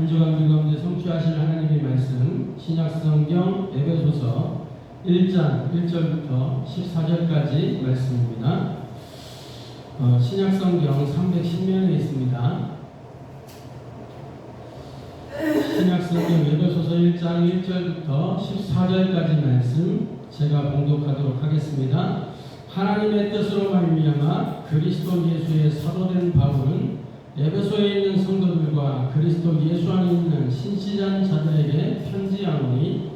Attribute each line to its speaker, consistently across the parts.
Speaker 1: 한 주간 우리 가운데 성취하실 하나님의 말씀 신약성경 에베소서 1장 1절부터 14절까지 말씀입니다. 신약성경 310면에 있습니다. 신약성경 에베소서 1장 1절부터 14절까지 말씀 제가 봉독하도록 하겠습니다. 하나님의 뜻으로 말미암아 그리스도 예수의 사도된 바울은 에베소에 있는 성도들과 그리스도 예수 안에 있는 신시전 자들에게 편지하노니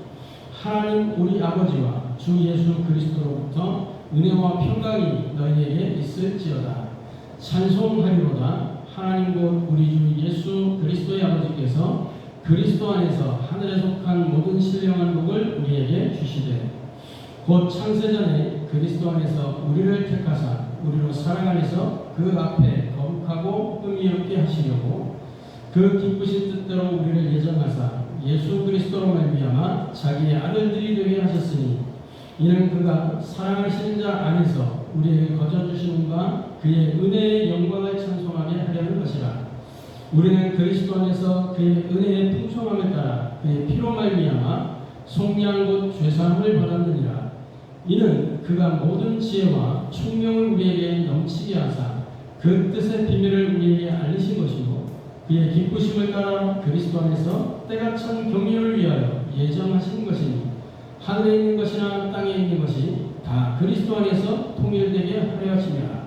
Speaker 1: 하나님 우리 아버지와 주 예수 그리스도로부터 은혜와 평강이 너희에게 있을지어다. 찬송하리로다. 하나님 곧 우리 주 예수 그리스도의 아버지께서 그리스도 안에서 하늘에 속한 모든 신령한 복을 우리에게 주시되 곧 창세전에 그리스도 안에서 우리를 택하사 우리로 사랑 안에서 그 앞에 거룩하고 흠이 없게 하시려고 그 기쁘신 뜻대로 우리를 예정하사 예수 그리스도로 말미암아 자기의 아들들이 되게 하셨으니 이는 그가 사랑하시는 자 안에서 우리에게 거저주시는 바 그의 은혜의 영광을 찬송하게 하려는 것이라. 우리는 그리스도 안에서 그의 은혜의 풍성함을 따라 그의 피로 말미암아 속량 곧 죄사함을 받았느니라. 이는 그가 모든 지혜와 총명을 우리에게 넘치게 하사 그 뜻의 비밀을 우리에게 알리신 것이고 그의 기쁘심을 따라 그리스도 안에서 때가 찬 경륜을 위하여 예정하신 것이니 하늘에 있는 것이나 땅에 있는 것이 다 그리스도 안에서 통일되게 하려 하심이라.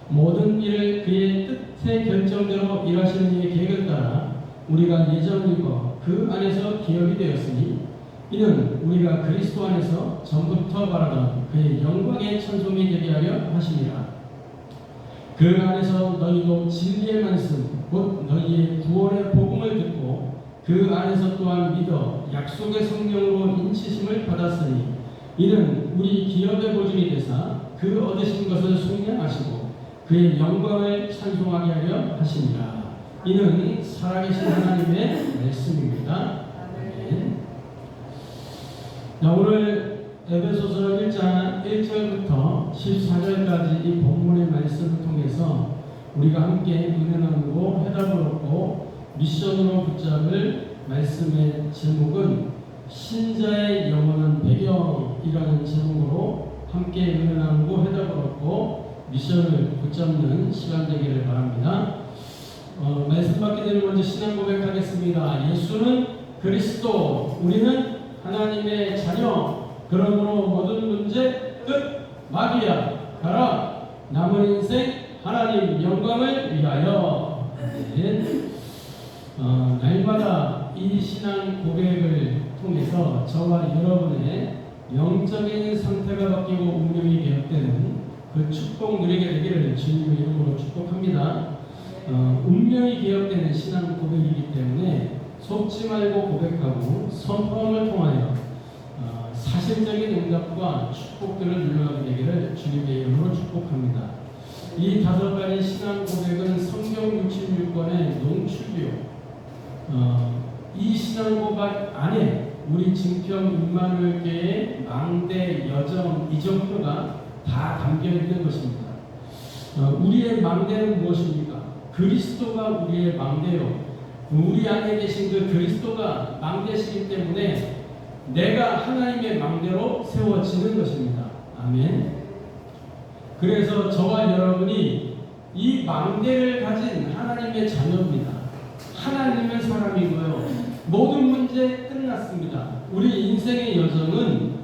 Speaker 1: 모든 일을 그의 뜻의 결정대로 일하시는 이의 계획을 따라 우리가 예정을 입어 그 안에서 기업이 되었으니 이는 우리가 그리스도 안에서 전부터 바라던 그의 영광의 찬송이 되게 하려 하심이라. 그 안에서 너희도 진리의 말씀 곧 너희의 구원의 복음을 듣고 그 안에서 또한 믿어 약속의 성령으로 인치심을 받았으니 이는 우리 기업의 보증이 되사 그 얻으신 것을 속량하시고 그의 영광을 찬송하게 하려 하심이라. 이는 살아계신 하나님의 말씀입니다. 아멘. 자, 오늘 에베소서 1장 1절부터 14절까지 이 본문의 말씀을 통해서 우리가 함께 은혜 나누고 해답을 얻고 미션으로 붙잡을 말씀의 제목은 신자의 영원한 배경이라는 제목으로 함께 은혜 나누고 해답을 얻고 미션을 붙잡는 시간 되기를 바랍니다. 말씀 받게 되는 먼저 신앙 고백하겠습니다. 예수는 그리스도, 우리는 하나님의 자녀. 그러므로 모든 문제 끝. 마귀야 가라. 남은 인생 하나님 영광을 위하여. 날마다 이 신앙 고백을 통해서 저와 여러분의 영적인 상태가 바뀌고 운명이 개혁되는 그 축복 누리게 되기를 주님의 이름으로 축복합니다. 운명이 개혁되는 신앙 고백이기 때문에 속지 말고 고백하고 선포함을 통하여 사실적인 응답과 축복들을 누려가게 되기를 주님의 이름으로 축복합니다. 이 5가지 신앙 고백은 성경 66권의 농축이요. 이 신앙 고백 안에 우리 증평 임마누엘교회의 망대, 여정, 이정표가 다 담겨 있는 것입니다. 우리의 망대는 무엇입니까? 그리스도가 우리의 망대요. 우리 안에 계신 그 그리스도가 망대시기 때문에 내가 하나님의 망대로 세워지는 것입니다. 아멘. 그래서 저와 여러분이 이 망대를 가진 하나님의 자녀입니다. 하나님의 사람이고요. 모든 문제 끝났습니다. 우리 인생의 여정은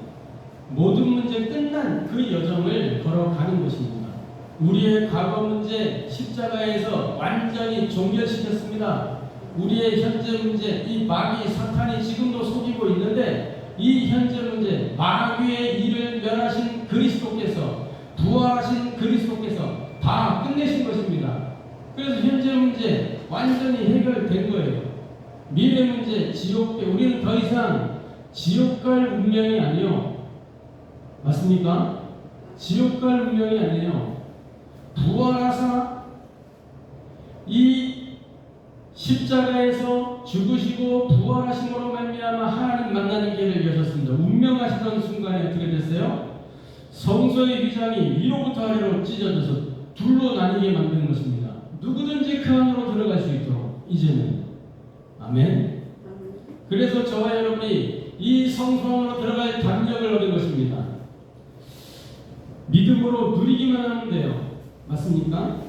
Speaker 1: 모든 문제 끝난 그 여정을 걸어가는 것입니다. 우리의 과거 문제 십자가에서 완전히 종결시켰습니다. 우리의 현재 문제, 이 마귀 사탄이 지금도 속이고 있는데 이 현재 문제, 마귀의 일을 멸하신 그리스도께서, 부활하신 그리스도께서 다 끝내신 것입니다. 그래서 현재 문제 완전히 해결된 거예요. 미래 문제, 지옥, 우리는 더 이상 지옥 갈 운명이 아니요. 맞습니까? 지옥 갈 운명이 아니에요. 부활하사 이 십자가에서 죽으시고 부활하심으로 말미암아 하나님 만나는 길을 여셨습니다. 운명하시던 순간에 어떻게 됐어요? 성소의 휘장이 위로부터 아래로 찢어져서 둘로 나뉘게 만드는 것입니다. 누구든지 그 안으로 들어갈 수 있도록 이제는 아멘. 그래서 저와 여러분이 이 성소 안으로 들어갈 담력을 얻은 것입니다. 믿음으로 누리기만 하면 돼요. 맞습니까?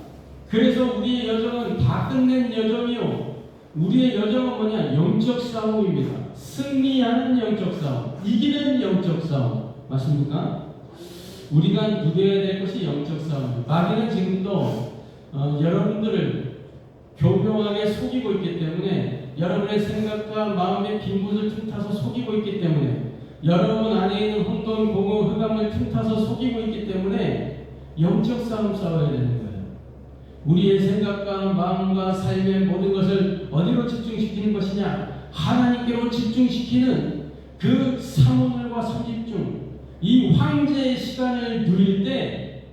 Speaker 1: 그래서 우리의 여정은 다 끝낸 여정이요. 우리의 여정은 뭐냐? 영적 싸움입니다. 승리하는 영적 싸움, 이기는 영적 싸움. 맞습니까? 우리가 누려야 될 것이 영적 싸움입니다. 마귀는 지금도 여러분들을 교묘하게 속이고 있기 때문에, 여러분의 생각과 마음의 빈 곳을 틈타서 속이고 있기 때문에, 여러분 안에 있는 혼돈, 공허, 흑암을 틈타서 속이고 있기 때문에 영적 싸움 싸워야 되는 거예요. 우리의 생각과 마음과 삶의 모든 것을 어디로 집중시키는 것이냐? 하나님께로 집중시키는 그 사모늘과 소집중, 이 황제의 시간을 누릴 때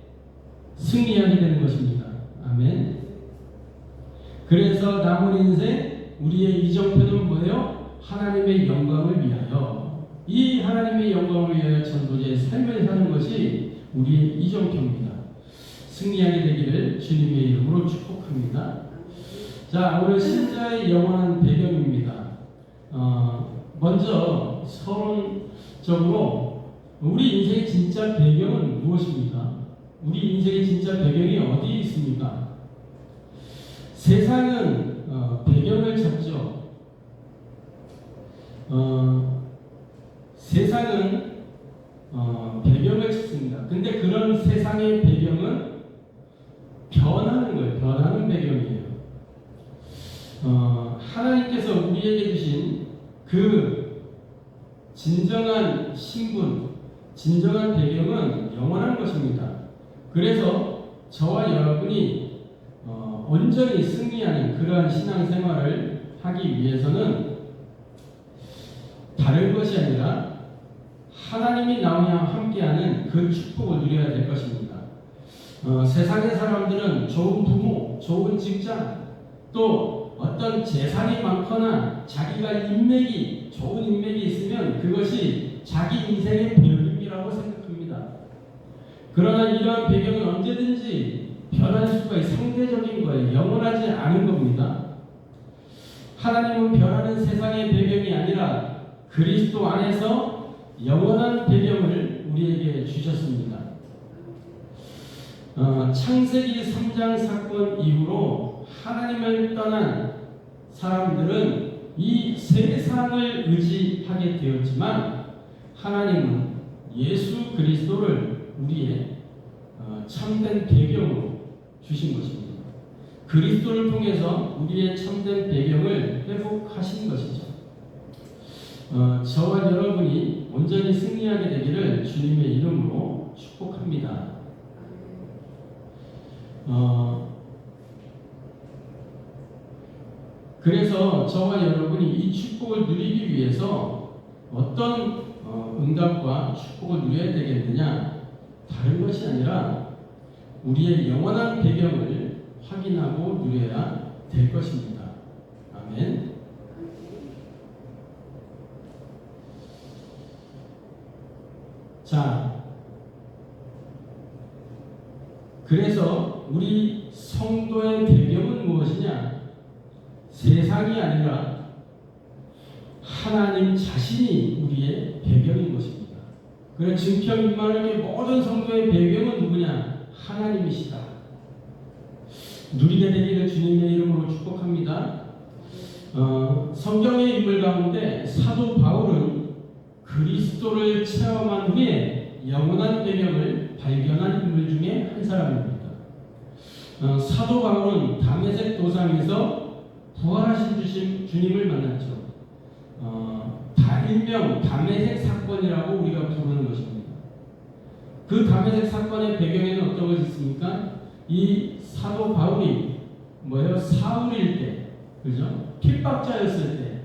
Speaker 1: 승리하게 되는 것입니다. 아멘. 그래서 남은 인생 우리의 이정표는 뭐예요? 하나님의 영광을 위하여, 이 하나님의 영광을 위하여 전도자의 삶을 사는 것이 우리의 이정표입니다. 승리하게 되기를 주님의 이름으로 축복합니다. 자, 오늘 신자의 영원한 배경입니다. 먼저 서론적으로 우리 인생의 진짜 배경은 무엇입니까? 우리 인생의 진짜 배경이 어디에 있습니까? 세상은 배경을 찾죠. 세상은 배경을 찾습니다. 근데 그런 세상의 배경은 변하는 거예요. 변하는 배경이에요. 하나님께서 우리에게 주신 그 진정한 신분, 진정한 배경은 영원한 것입니다. 그래서 저와 여러분이 온전히 승리하는 그러한 신앙생활을 하기 위해서는 다른 것이 아니라 하나님이 나와 함께하는 그 축복을 누려야 될 것입니다. 세상의 사람들은 좋은 부모, 좋은 직장, 또 어떤 재산이 많거나 자기가 좋은 인맥이 있으면 그것이 자기 인생의 배경이라고 생각합니다. 그러나 이러한 배경은 언제든지 변할 수가 있어요. 상대적인 거예요. 영원하지 않은 겁니다. 하나님은 변하는 세상의 배경이 아니라 그리스도 안에서 영원한 배경을 우리에게 주셨습니다. 창세기 3장 사건 이후로 하나님을 떠난 사람들은 이 세상을 의지하게 되었지만, 하나님은 예수 그리스도를 우리의 참된 배경으로 주신 것입니다. 그리스도를 통해서 우리의 참된 배경을 회복하신 것이죠. 저와 여러분이 온전히 승리하게 되기를 주님의 이름으로 축복합니다. 그래서 저와 여러분이 이 축복을 누리기 위해서 어떤 응답과 축복을 누려야 되겠느냐? 다른 것이 아니라 우리의 영원한 배경을 확인하고 누려야 될 것입니다. 아멘. 자, 그래서 우리 성도의 배경은 무엇이냐? 세상이 아니라 하나님 자신이 우리의 배경인 것입니다. 그래 증평인만에게 모든 성도의 배경은 누구냐? 하나님이시다. 누리게 되기를 주님의 이름으로 축복합니다. 성경의 인물 가운데 사도 바울은 그리스도를 체험한 후에 영원한 배경을 발견한 인물 중에 한 사람입니다. 사도 바울은 다메섹 도상에서 부활하신 주님을 만났죠. 일명 다메섹 사건이라고 우리가 부르는 것입니다. 그 다메섹 사건의 배경에는 어떤 것이 있습니까? 이 사도 바울이 사울일 때, 그죠? 핍박자였을 때,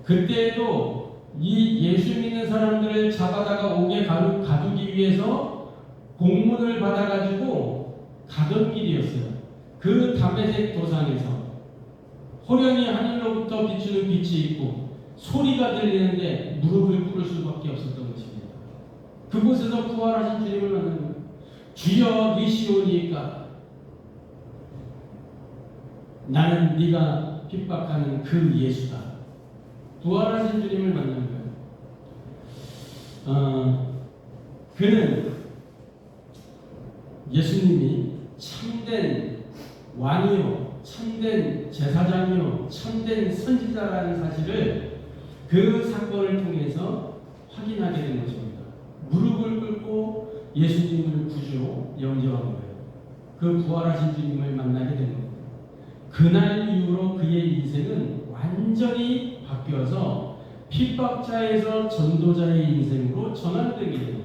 Speaker 1: 그때에도 이 예수 믿는 사람들을 잡아다가 옥에 가두기 위해서 공문을 받아가지고 가던 길이었어요. 그 다메섹 도상에서 호련히 하늘로부터 비추는 빛이 있고 소리가 들리는데 무릎을 꿇을 수밖에 없었던 것입니다. 그곳에서 부활하신 주님을 만난 거예요. 주여 니시오니까 나는 네가 핍박하는 그 예수다. 부활하신 주님을 만난 거예요. 그는 예수님이 참된 왕이요, 참된 제사장이요, 참된 선지자라는 사실을 그 사건을 통해서 확인하게 된 것입니다. 무릎을 꿇고 예수님을 구주로 영접한 거예요. 그 부활하신 주님을 만나게 된 겁니다. 그날 이후로 그의 인생은 완전히 바뀌어서 핍박자에서 전도자의 인생으로 전환되게 되는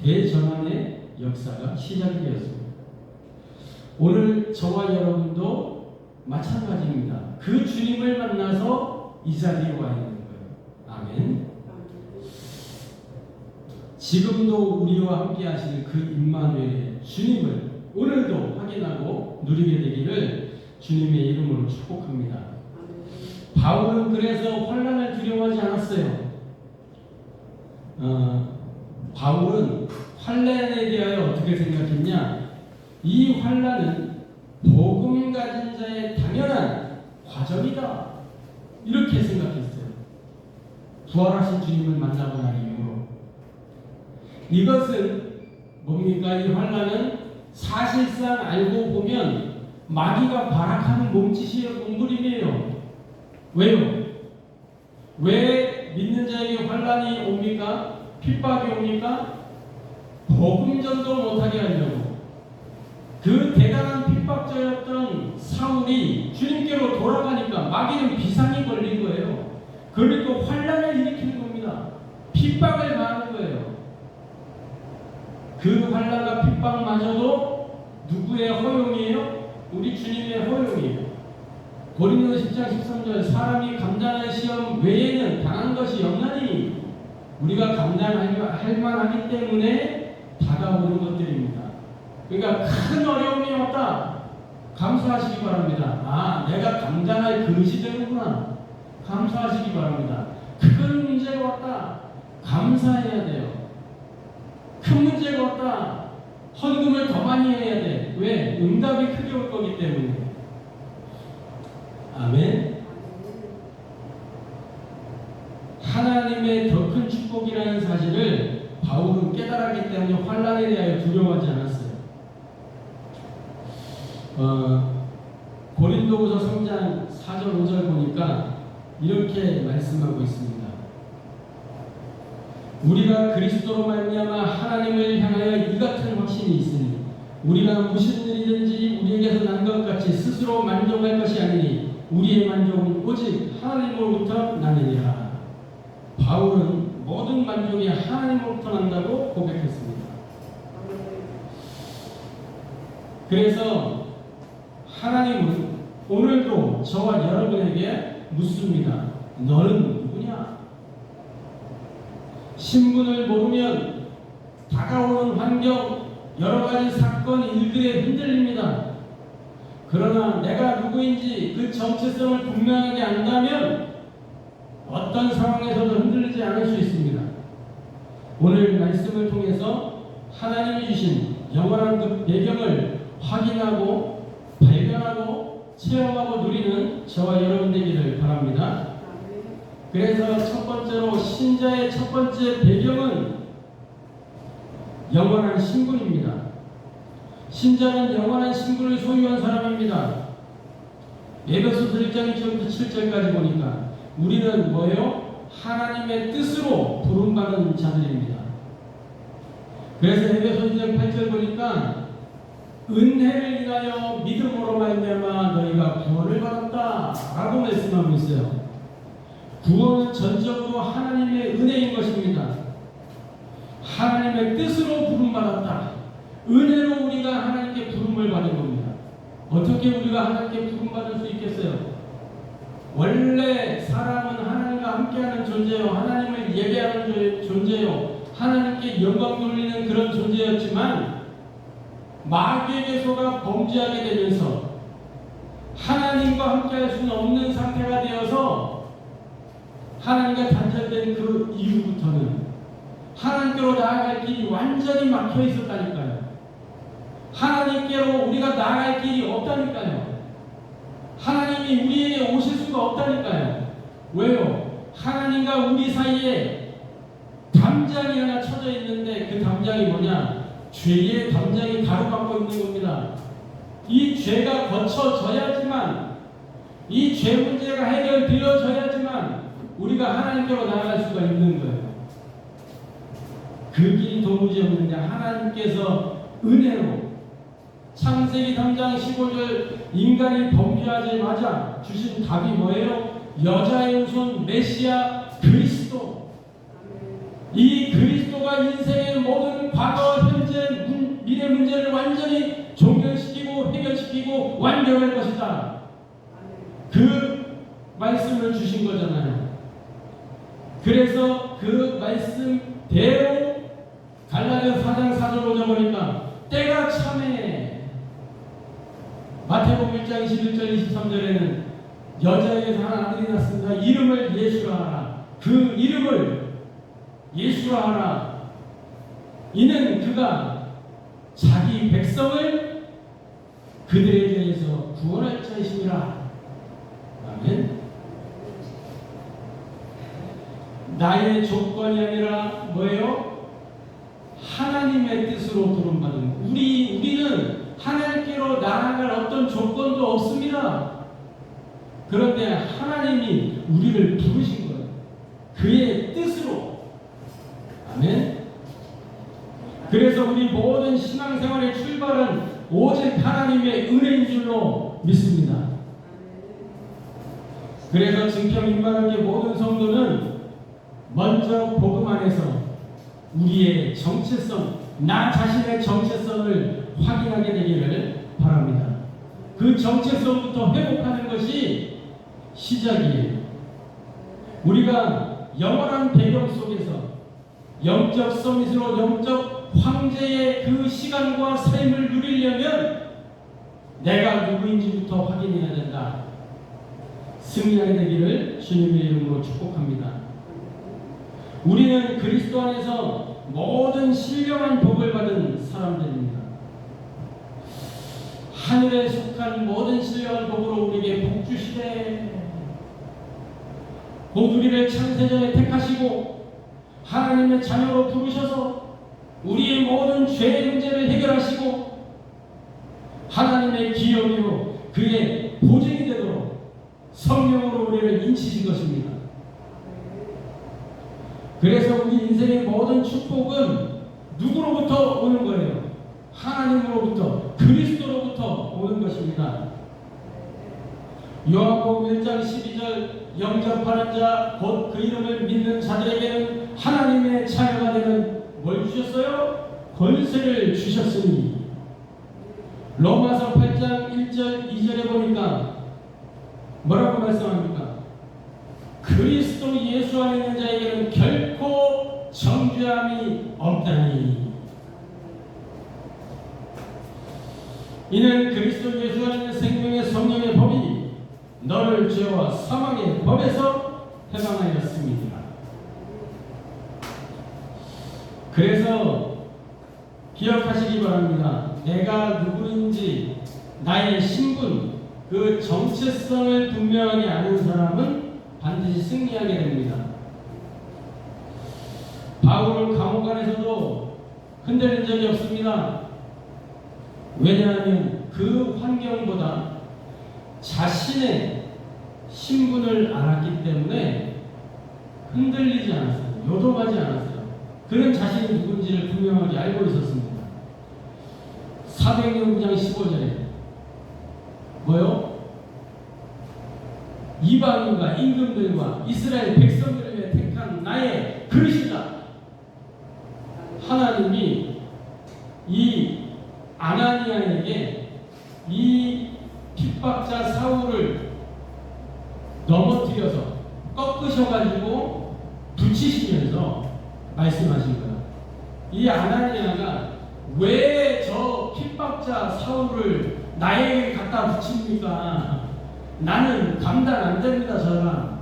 Speaker 1: 대전환의 역사가 시작이 되었습니다. 오늘 저와 여러분도 마찬가지입니다. 그 주님을 만나서 이 자리에 와 있는 거예요. 아멘. 지금도 우리와 함께 하시는 그 임마누엘의 주님을 오늘도 확인하고 누리게 되기를 주님의 이름으로 축복합니다. 바울은 그래서 환난을 두려워하지 않았어요. 바울은 환난에 대하여 어떻게 생각했냐? 이 환난은 복음 가진 자의 당연한 과정이다. 이렇게 생각했어요. 부활하신 주님을 만나고 난 이후로. 이것은 뭡니까? 이 환난은 사실상 알고 보면 마귀가 발악하는 몸짓이에요. 몸부림이에요. 왜요? 왜 믿는 자에게 환난이 옵니까? 핍박이 옵니까? 복음 전도 못하게 하려고. 그 대단한 핍박자였던 사울이 주님께로 돌아가니까 마귀는 비상이 걸린 거예요. 그러니까 환난을 일으키는 겁니다. 핍박을 가하는 거예요. 그 환난과 핍박마저도 누구의 허용이에요? 우리 주님의 허용이에요. 고린도서 10장 13절 사람이 감당할 시험 외에는 당한 것이 없나니 우리가 감당할 만하기 때문에 다가오는 것들입니다. 그러니까 큰 어려움이 왔다. 감사하시기 바랍니다. 내가 감당할 그릇이 되는구나. 감사하시기 바랍니다. 큰 문제가 왔다. 감사해야 돼요. 큰 문제가 왔다. 헌금을 더 많이 해야 돼. 왜? 응답이 크게 올 거기 때문에. 아멘. 하나님의 더 큰 축복이라는 사실을 바울은 깨달았기 때문에 환난에 대하여 두려워하지 않았어요. 고린도후서 3장 4절 5절 보니까 이렇게 말씀하고 있습니다. 우리가 그리스도로 말미암아 하나님을 향하여 이 같은 확신이 있으니 우리가 무슨 일이든지 우리에게서 난 것 같이 스스로 만족할 것이 아니니 우리의 만족은 오직 하나님으로부터 나느니라. 바울은 모든 만족이 하나님으로부터 난다고 고백했습니다. 그래서 하나님은 오늘도 저와 여러분에게 묻습니다. 너는 누구냐? 신분을 모르면 다가오는 환경, 여러 가지 사건, 일들에 흔들립니다. 그러나 내가 누구인지 그 정체성을 분명하게 안다면 어떤 상황에서도 흔들리지 않을 수 있습니다. 오늘 말씀을 통해서 하나님이 주신 영원한 그 배경을 확인하고 발견하고 체험하고 누리는 저와 여러분 되기를 바랍니다. 그래서 첫 번째로 신자의 첫 번째 배경은 영원한 신분입니다. 신자는 영원한 신분을 소유한 사람입니다. 에베소서 1장 1절부터 7절까지 보니까 우리는 뭐예요? 하나님의 뜻으로 부름받은 자들입니다. 그래서 에베소서 2장 8절 보니까 은혜를 인하여 믿음으로 말미암아 너희가 구원을 받았다 라고 말씀하고 있어요. 구원은 전적으로 하나님의 은혜인 것입니다. 하나님의 뜻으로 부름받았다. 은혜로 우리가 하나님께 부름을 받은 겁니다. 어떻게 우리가 하나님께 부름받을 수 있겠어요? 원래 사람은 하나님과 함께하는 존재요, 하나님을 예배하는 존재요, 하나님께 영광 돌리는 그런 존재였지만 마귀에게 속아 범죄하게 되면서 하나님과 함께할 수는 없는 상태가 되어서 하나님과 단절된 그 이후부터는 하나님께로 나아갈 길이 완전히 막혀 있었다니까요. 하나님께로 우리가 나아갈 길이 없다니까요. 하나님이 우리에게 오실 수가 수가 없다니까요. 왜요? 하나님과 우리 사이에 담장이 하나 쳐져 있는데 그 담장이 뭐냐? 죄의 담장이 가로막고 있는 겁니다. 이 죄가 거쳐져야지만, 이 죄 문제가 해결되어져야지만 우리가 하나님께로 나아갈 수가 있는 거예요. 그 길이 도무지 없는데 하나님께서 은혜로 창세기 3장 15절 인간이 범죄하자마자 주신 답이 뭐예요? 여자의 후손 메시아 그리스도. 이 그리스도가 인생의 모든 과거, 현재, 미래 문제를 완전히 종결시키고 해결시키고 완결할 것이다. 그 말씀을 주신 거잖아요. 그래서 그 말씀대로 갈라디아 4장 4절 오자보니까 때가 참해. 마태복음 1장 21절 23절에는 여자에게서 한 아들이 났습니다. 이름을 예수라 하라. 그 이름을 예수라 하라. 이는 그가 자기 백성을 그들에 대해서 구원할 자이심이라. 아멘. 나의 조건이 아니라 뭐예요? 하나님의 뜻으로 부름받은 우리는 하나님께로 나아갈 어떤 조건도 없습니다. 그런데 하나님이 우리를 부르신 거예요. 그의 뜻으로. 아멘. 그래서 우리 모든 신앙생활의 출발은 오직 하나님의 은혜인 줄로 믿습니다. 그래서 증평 임마누엘 모든 성도는 먼저 복음 안에서 우리의 정체성, 나 자신의 정체성을 확인하게 되기를 바랍니다. 그 정체성부터 회복하는 것이 시작이에요. 우리가 영원한 배경 속에서 영적 서밋으로 영적 황제의 그 시간과 삶을 누리려면 내가 누구인지부터 확인해야 된다. 승리하게 되기를 주님의 이름으로 축복합니다. 우리는 그리스도 안에서 모든 신령한 복을 받은 사람들입니다. 하늘에 속한 모든 신령한 복으로 우리에게 복 주시되 곧 우리를 창세전에 택하시고 하나님의 자녀로 부르셔서 우리의 모든 죄의 문제를 해결하시고 하나님의 기업으로 그의 보증이 되도록 성령으로 우리를 인치신 것입니다. 그래서 우리 인생의 모든 축복은 누구로부터 오는 거예요? 하나님으로부터, 그리스도로부터 오는 것입니다. 요한복음 1장 12절 영접하는 자 곧 그 이름을 믿는 자들에게는 하나님의 자녀가 되는 뭘 주셨어요? 권세를 주셨으니. 로마서 8장 1절 2절에 보니까 뭐라고 말씀합니까? 그리스도 예수 안에 있는 자에게는 결코 정죄함이 없다니. 이는 그리스도 예수 안에 있는 생명의 성령의 법이 너를 죄와 사망의 법에서 해방하였습니다. 그래서 기억하시기 바랍니다. 내가 누구인지 나의 신분, 그 정체성을 분명하게 아는 사람은 반드시 승리하게 됩니다. 바울은 감옥 안에서도 흔들린 적이 없습니다. 왜냐하면 그 환경보다 자신의 신분을 알았기 때문에 흔들리지 않았어요. 요동하지 않았어요. 그는 자신이 누군지를 분명하게 알고 있었습니다. 사도행전 9장 15절에 뭐요? 이방인과 임금들과 이스라엘 백성들을 위해 택한 나의 그릇이다. 하나님이 이 아나니아에게 이 핍박자 사울을 넘어뜨려서 꺾으셔가지고 붙이시면서 말씀하신 거예요. 이 아나니아가 왜 저 핍박자 사울을 나에게 갖다 붙입니까? 나는 감당 안 됩니다, 저랑.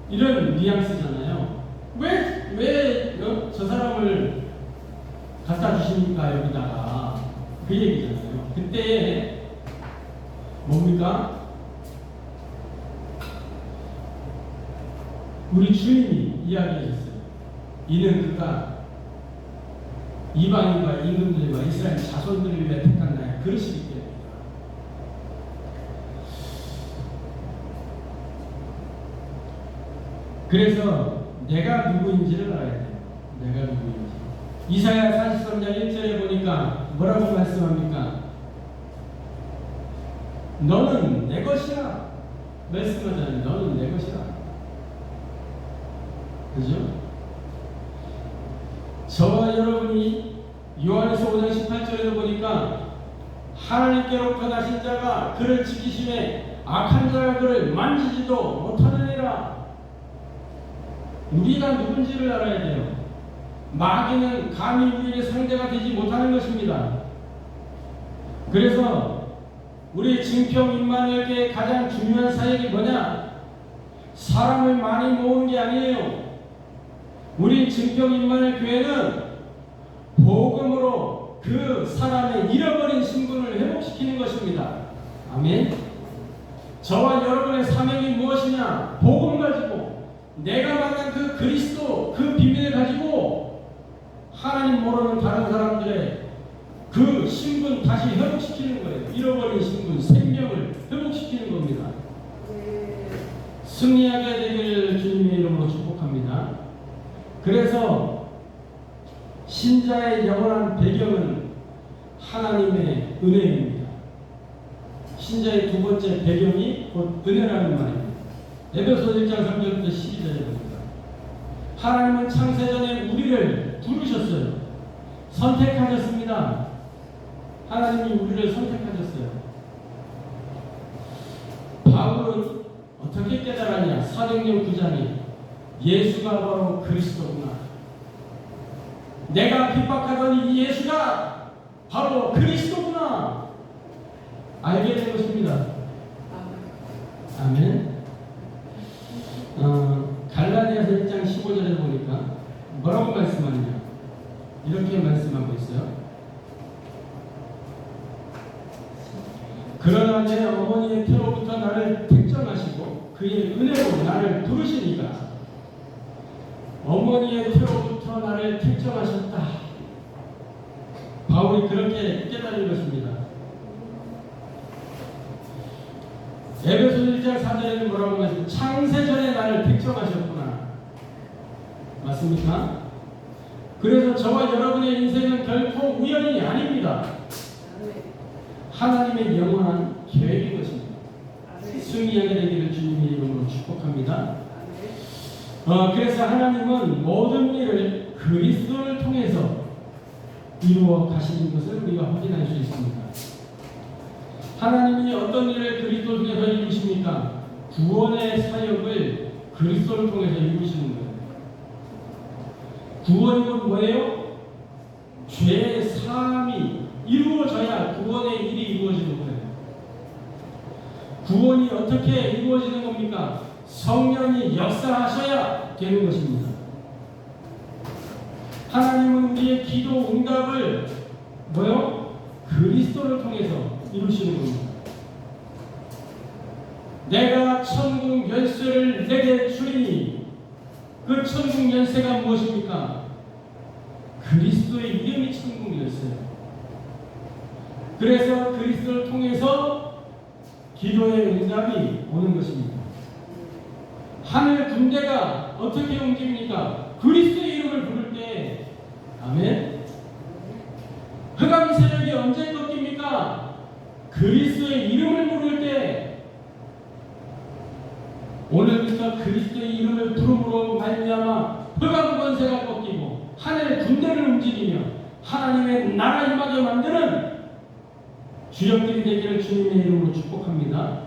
Speaker 1: 이런 뉘앙스잖아요. 왜 저 사람을 갖다 주십니까, 여기다가. 그 얘기잖아요. 그때 뭡니까? 우리 주님이 이야기하셨어요. 이는 그가 이방인과 임금들과 이스라엘 자손들을 위해 택한 나의 그릇이기 때문이다. 그래서 내가 누구인지를 알아야 돼요. 내가 누구인지. 이사야 43장 1절에 보니까 뭐라고 말씀합니까? 너는 내 것이라 말씀하잖아요. 너는 내 것이라. 그죠? 저와 여러분이 요한에서 5장 18절에도 보니까 하나님께로부터 나신 자가 그를 지키심에 악한 자가 그를 만지지도 못하느니라. 우리가 누군지를 알아야 돼요. 마귀는 감히 우리의 상대가 되지 못하는 것입니다. 그래서 우리 증평 임마누엘교회의 가장 중요한 사역이 뭐냐? 사람을 많이 모으는 게 아니에요. 우리 증평 임마누엘 교회는 복음으로 그 사람의 잃어버린 신분을 회복시키는 것입니다. 아멘. 저와 여러분의 사명이 무엇이냐? 복음 가지고 내가 만난 그 그리스도 그 비밀을 가지고 하나님 모르는 다른 사람들의 그 신분 다시 회복시키는 거예요. 잃어버린 신분, 생명을 회복시키는 겁니다. 승리하게 되기를 주님의 이름으로 축복합니다. 그래서 신자의 영원한 배경은 하나님의 은혜입니다. 신자의 두 번째 배경이 곧 은혜라는 말입니다. 에베소 1장 3절부터 12절에 보니까 하나님은 창세전에 우리를 부르셨어요. 선택하셨습니다. 하나님이 우리를 선택하셨어요. 바울은 어떻게 깨달았냐? 사도행전 9장에 예수가 바로 그리스도구나. 내가 핍박하던 이 예수가 바로 그리스도구나. 알게 된 것입니다. 아멘. 갈라디아서 1장 15절에 보니까 뭐라고 말씀하느냐? 이렇게 말씀하고 있어요. 그러나 내 어머니의 태로부터 나를 택정하시고 그의 은혜로 나를 부르시니까 어머니의 태로부터 나를 택정하셨다. 바울이 그렇게 깨달은 것입니다. 에베소 1장 4절에는 뭐라고 말씀하십니까? 창세전에 나를 택정하셨구나. 맞습니까? 그래서 저와 여러분의 인생은 결코 우연이 아닙니다. 하나님의 영원한 계획인 것입니다. 승리하게 되기를 주님의 이름으로 축복합니다. 그래서 하나님은 모든 일을 그리스도를 통해서 이루어 가시는 것을 우리가 확인할 수 있습니다. 하나님이 어떤 일을 그리스도를 통해서 이루십니까? 구원의 사역을 그리스도를 통해서 이루시는 거예요. 구원은 뭐예요? 죄 사함이 이루어져야 구원의 일이 이루어지는 거예요. 구원이 어떻게 이루어지는 겁니까? 성령이 역사하셔야 되는 것입니다. 하나님은 우리의 기도 응답을 뭐요? 그리스도를 통해서 이루시는 겁니다. 내가 천국 열쇠를 내게 주리니 그 천국 열쇠가 무엇입니까? 그리스도의 이름이 천국 열쇠예요. 그래서 그리스도를 통해서 기도의 응답이 오는 것입니다. 하늘 군대가 어떻게 움직입니까? 그리스도의 이름을 부를 때. 아멘. 흑암 세력이 언제 꺾입니까? 그리스도의 이름을 부를 때. 오늘부터 그리스도의 이름을 부름으로 말미암아 흑암 권세가 꺾이고 하늘 군대를 움직이며 하나님의 나라 임하게 만드는 주역들이 되기를 주님의 이름으로 축복합니다.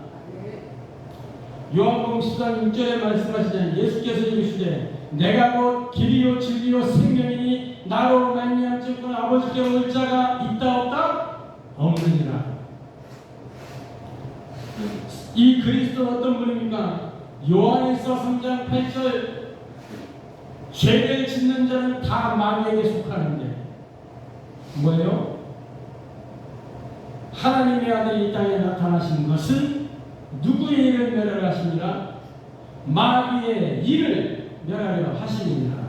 Speaker 1: 요한복음 10장 6절에 말씀하시자니 예수께서 이르시되 내가 곧 길이요 진리요 생명이니 나로 말미암지고 아버지께 올 자가 있다 없다? 없느니라. 이 그리스도는 어떤 분입니까? 요한일서 3장 8절 죄를 짓는 자는 다 마귀에게 속하는데 뭐예요? 하나님의 아들이 이 땅에 나타나신 것은 누구의 일을 멸하시니라? 마귀의 일을 멸하려 하심이니라.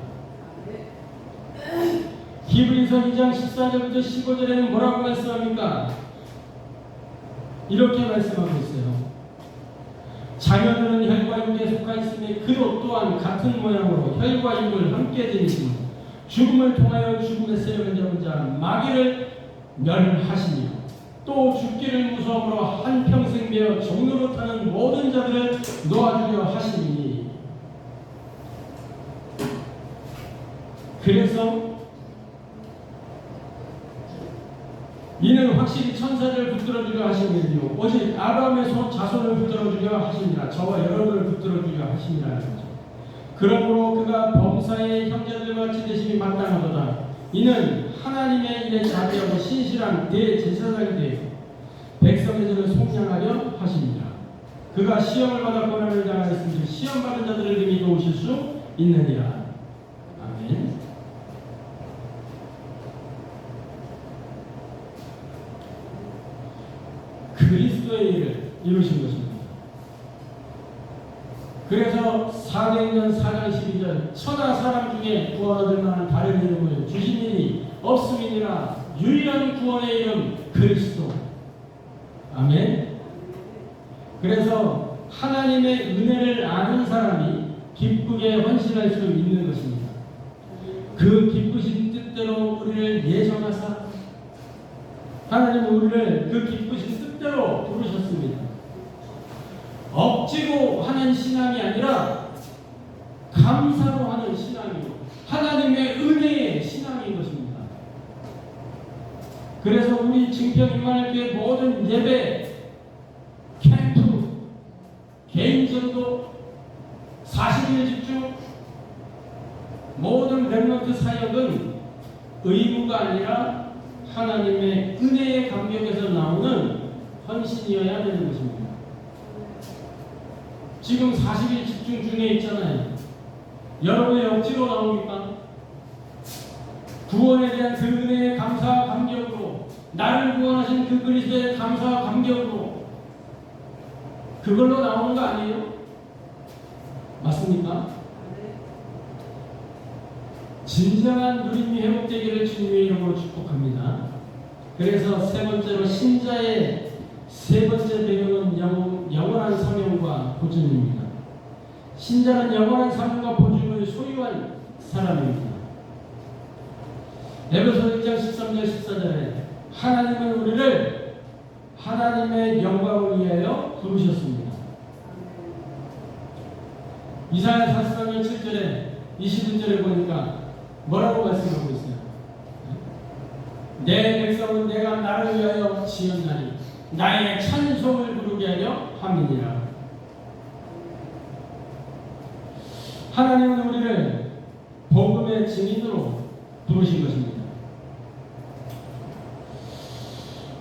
Speaker 1: 히브리서 2장 14절부터 15절에는 뭐라고 말씀합니까? 이렇게 말씀하고 있어요. 자녀들은 혈과 육에 속하 있으니 그도 또한 같은 모양으로 혈과 육을 함께 지니시니 죽음을 통하여 죽음의 세력을 잡은 자 마귀를 멸하시니 또 죽기를 무서움으로 한평생 베어 종로로 타는 모든 자들을 놓아주려 하시니. 그래서 이는 확실히 천사를 붙들어주려 하시니요 오직 아브라함의 자손을 붙들어주려 하시니라. 저와 여러분을 붙들어주려 하시니라는 거죠. 그러므로 그가 범사의 형제들과 같이 되심이 마땅하도다. 이는 하나님의 일에 자비하고 신실한 대제사장이 되어 백성의 죄를 속량하려 하시니라. 그가 시험을 받아 고난을 당하였으니 시험 받은 자들을 능히 도우실 수 있느니라. 아멘. 그리스도의 일을 이루신 것입니다. 그래서 사도행전 4장 12절 천하 사람 중에 구원 얻을 만한 다른 이름을 주신 일이 없음이니라. 유일한 구원의 이름 그리스도. 아멘. 그래서 하나님의 은혜를 아는 사람이 기쁘게 헌신할 수 있는 것입니다. 그 기쁘신 뜻대로 우리를 예정하사 하나님은 우리를 그 기쁘신 뜻대로 부르셨습니다. 억지로 하는 신앙이 아니라 감사로 하는 신앙이고 하나님의 은혜의 신앙인 것입니다. 그래서 우리 증평 임마누엘교회 모든 예배, 캠프, 개인전도, 40일 집중, 모든 렘넌트 사역은 의무가 아니라 하나님의 은혜의 감격에서 나오는 헌신이어야 되는 것입니다. 지금 40일 집중 중에 있잖아요. 여러분의 억지로 나옵니까? 구원에 대한 그 은혜의 감사와 감격으로, 나를 구원하신 그 그리스도의 감사와 감격으로 그걸로 나오는 거 아니에요? 맞습니까? 진정한 누림이 회복되기를 주님의 이름으로 축복합니다. 그래서 세 번째로 신자의 세 번째 배경은 영원한 사명과 보증입니다. 신자는 영원한 사명과 보증을 소유한 사람입니다. 에베소 1장 13절 14절에 하나님은 우리를 하나님의 영광을 위하여 부르셨습니다. 이사야 43장 7절에 21절에 보니까 뭐라고 말씀하고 있어요? 내 백성은 내가 나를 위하여 지었나니 나의 찬송을 부르게 하려 함이니라. 하나님은 우리를 복음의 증인으로 부르신 것입니다.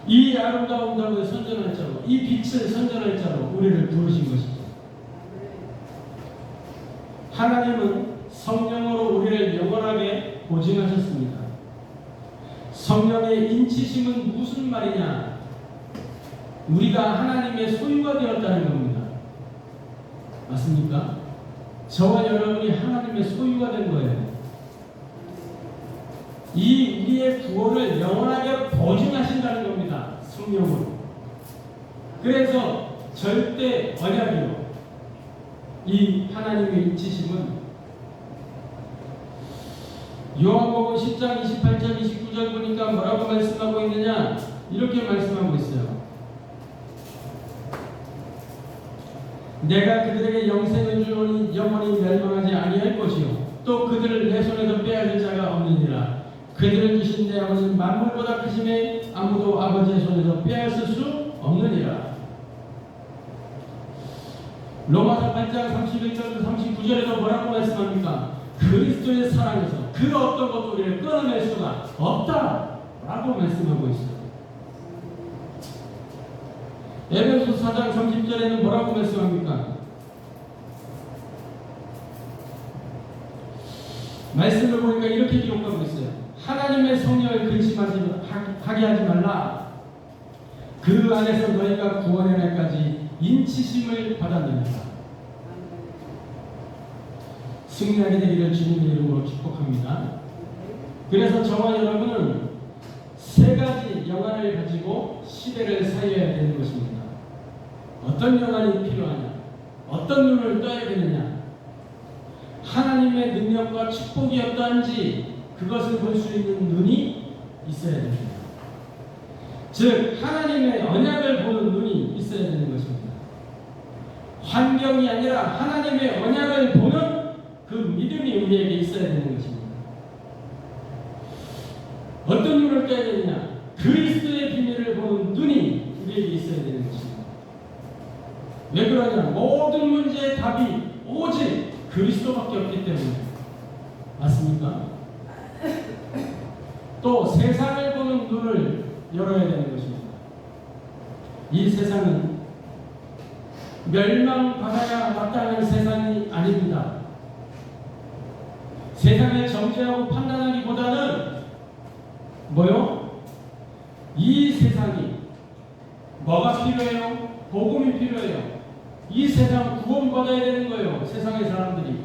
Speaker 1: 이 아름다운 땅을 선전할 자로, 이 빛을 선전할 자로 우리를 부르신 것입니다. 하나님은 성령으로 우리를 영원하게 보증하셨습니다. 성령의 인치심은 무슨 말이냐? 우리가 하나님의 소유가 되었다는 겁니다. 맞습니까? 저와 여러분이 하나님의 소유가 된 거예요. 이 우리의 구원을 영원하게 보증하신다는 겁니다. 성령으로. 그래서 절대 언약이요. 이 하나님의 인치심은 요한복음 10장 28절 29절 보니까 뭐라고 말씀하고 있느냐? 이렇게 말씀하고 있어요. 내가 그들에게 영생을 주노니 영원히 멸망하지 아니할 것이요 또 그들을 내 손에서 빼앗을 자가 없느니라. 그들을 주신 내 아버지는 만물보다 크심에 아무도 아버지의 손에서 빼앗을 수 없느니라. 로마서 8장 31절부터 39절에도 뭐라고 말씀합니까? 그리스도의 사랑에서 그 어떤 것도 우리를 끊어낼 수가 없다 라고 말씀하고 있어요. 에베소 4장 30절에는 뭐라고 말씀합니까? 말씀을 보니까 이렇게 기록하고 있어요. 하나님의 성령을 근심하게 하지 말라. 그 안에서 너희가 구원의 날까지 인치심을 받았느니라. 승리하게 되기를 주님의 이름으로 축복합니다. 그래서 저와 여러분은 세 가지 영안을 가지고 시대를 살려야 되는 것입니다. 어떤 영안이 필요하냐? 어떤 눈을 떠야 되느냐? 하나님의 능력과 축복이 어떠한지 그것을 볼 수 있는 눈이 있어야 됩니다. 즉 하나님의 언약을 보는 눈이 있어야 되는 것입니다. 환경이 아니라 하나님의 언약을 보는 그 믿음이 우리에게 있어야 되는 것입니다. 어떤 눈을 떠야 되느냐? 그리스도의 비밀을 보는 눈이 우리에게 있어야 되는 것입니다. 왜 그러냐? 모든 문제의 답이 오직 그리스도밖에 없기 때문에. 맞습니까? 또 세상을 보는 눈을 열어야 되는 것입니다. 이 세상은 멸망받아야 마땅한 세상이 아닙니다. 세상을 정죄하고 판단하기보다는 뭐요? 이 세상이 뭐가 필요해요? 복음이 필요해요. 이 세상 구원받아야 되는 거예요. 세상의 사람들이.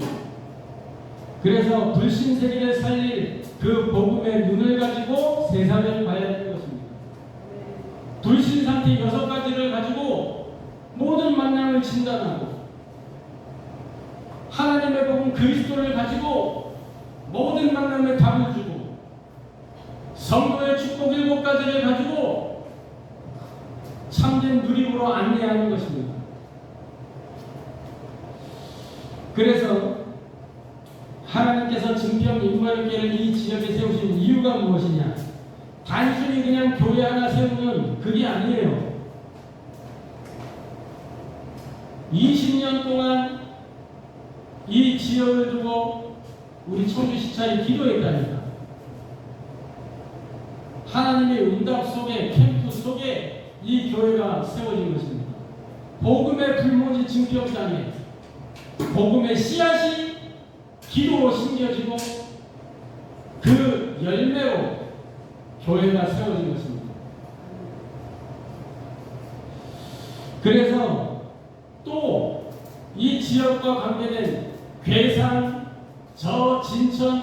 Speaker 1: 그래서 불신세계를 살릴 그 복음의 눈을 가지고 세상을 봐야 되는 것입니다. 불신상태 6가지를 가지고 모든 만남을 진단하고 하나님의 복음 그리스도를 가지고 모든 만남에 답을 주고 성도의 축복 7가지를 가지고 참된 누림으로 안내하는 것입니다. 그래서 하나님께서 증평 인과교회를 이 지역에 세우신 이유가 무엇이냐? 단순히 그냥 교회 하나 세우는 그게 아니에요. 20년 동안 이 지역을 두고 우리 청주시찰이 기도했다니까. 하나님의 응답 속에, 캠프 속에 이 교회가 세워진 것입니다. 복음의 불모지 증평장에 복음의 씨앗이 기도로 심겨지고 그 열매로 교회가 세워진 것입니다. 그래서 또 이 지역과 관계된 괴산, 진천,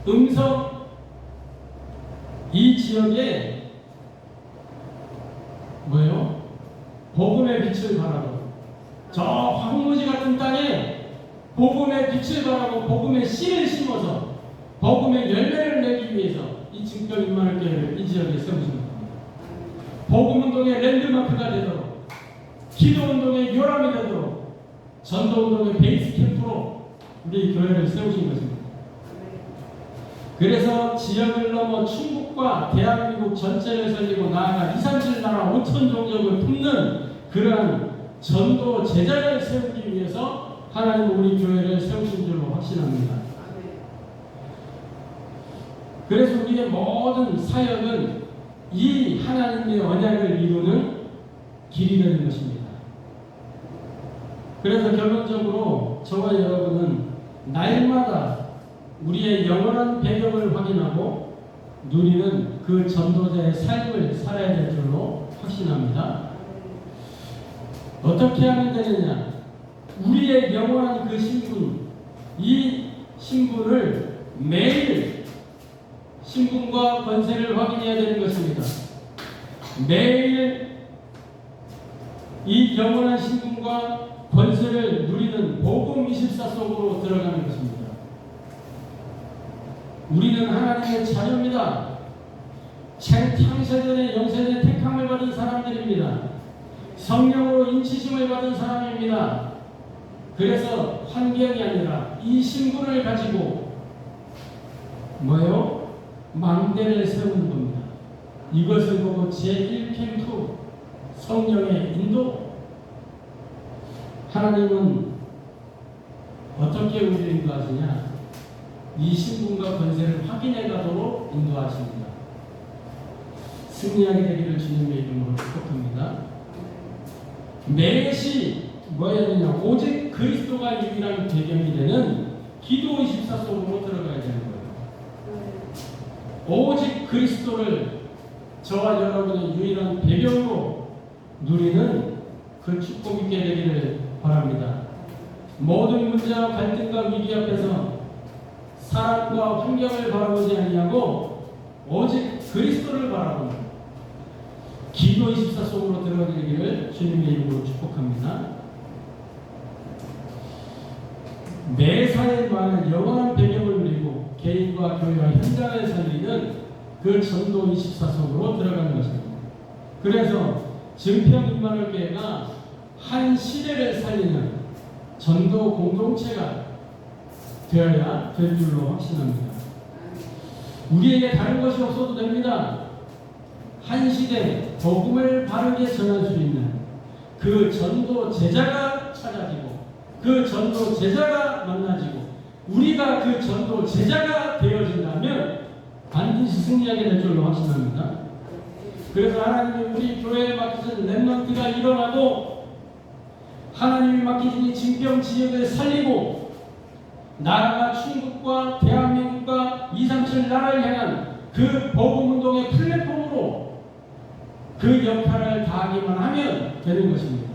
Speaker 1: 음성 이 지역에 뭐예요? 복음의 빛을 바라고 저 황무지 같은 땅에 복음의 빛을 바라고 복음의 씨를 심어서 복음의 열매를 내기 위해서 이 증평 인마을교회를 이 지역에 세우신 겁니다. 복음운동의 랜드마크가 되도록 기도운동의 요람이 되도록 전도운동의 베이스 캠프로 우리 교회를 세우신 것입니다. 그래서 지역을 넘어 충북과 대한민국 전체를 살리고 나아가 2, 3칠 나라 5천 종족을 품는 그러한 전도 제자를 세우기 위해서 하나님 우리 교회를 세우신 줄로 확신합니다. 그래서 우리의 모든 사역은 이 하나님의 언약을 이루는 길이 되는 것입니다. 그래서 결론적으로 저와 여러분은 날마다 우리의 영원한 배경을 확인하고 누리는 그 전도자의 삶을 살아야 될 줄로 확신합니다. 어떻게 하면 되느냐? 우리의 영원한 그 신분, 이 신분을 매일 신분과 권세를 확인해야 되는 것입니다. 매일 이 영원한 신분과 권세를 누리는 복음 24 속으로 들어가는 것입니다. 우리는 하나님의 자녀입니다. 창세전에 영세전에 택함을 받은 사람들입니다. 성령으로 인치심을 받은 사람입니다. 그래서 환경이 아니라 이 신분을 가지고 뭐예요? 망대를 세우는 겁니다. 이것을 보고 제1캠프 성령의 인도. 하나님은 어떻게 우리를 인도하시냐? 이 신분과 권세를 확인해 가도록 인도하십니다. 승리하게 되기를 주님의 이름으로 축복합니다. 매시 뭐해야 되냐? 오직 그리스도가 유일한 배경이 되는 기도 24 속으로 들어가야 되는 거예요. 오직 그리스도를 저와 여러분의 유일한 배경으로 누리는 그 축복 있게 되기를 바랍니다. 모든 문제와 갈등과 위기 앞에서 사람과 환경을 바라보지 아니하고 오직 그리스도를 바라보는 기도 24 속으로 들어가기를 주님의 이름으로 축복합니다. 매사에 영원한 배경을 누리고 개인과 교회와 현장을 살리는 그 전도 24 속으로 들어가는 것입니다. 그래서 증평 임마누엘교회가 한 시대를 살리는 전도 공동체가 되어야 될 줄로 확신합니다. 우리에게 다른 것이 없어도 됩니다. 한 시대 복음을 바르게 전할 수 있는 그 전도 제자가 찾아지고 그 전도 제자가 만나지고 우리가 그 전도 제자가 되어진다면 반드시 승리하게 될 줄로 확신합니다. 그래서 하나님이 우리 교회에 맡기신 렘넌트가 일어나고 하나님이 맡기신 이 징병 지역을 살리고 나라가 중국과 대한민국과 237 나라를 향한 그 복음운동의 플랫폼으로 그 역할을 다하기만 하면 되는 것입니다.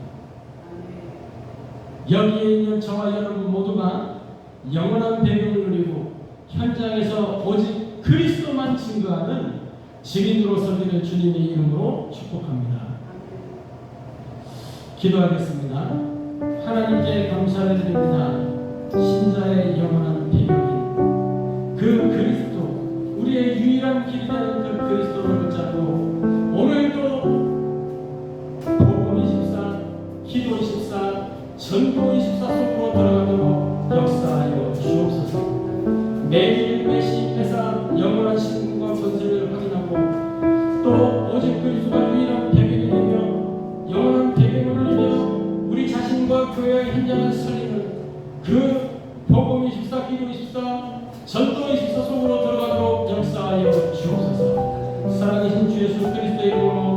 Speaker 1: 여기에 있는 저와 여러분 모두가 영원한 배경을 누리고 현장에서 오직 그리스도만 증거하는 증인으로 서기를 주님의 이름으로 축복합니다. 기도하겠습니다. 하나님께 감사를 드립니다. 신자의 영원한 배경인 그 그리스도, 우리의 유일한 길이라는 그 그리스도를 붙잡고 오늘도 복음 24, 기도 24, 전도 24 속으로 들어가도록 역사하여 주옵소서. 매일 매시매사 영원한 신분과 권세를 확인하고 또 오직 그리스도가 유일한 배경이 되며 영원한 배경을 누리며 우리 자신과 교회의 현장을 살리는 그 복음 24, 기도 24, 전도 24 속으로 들어가도록 역사하여 주옵소서. 살아계신 주 예수 그리스도의 이름으로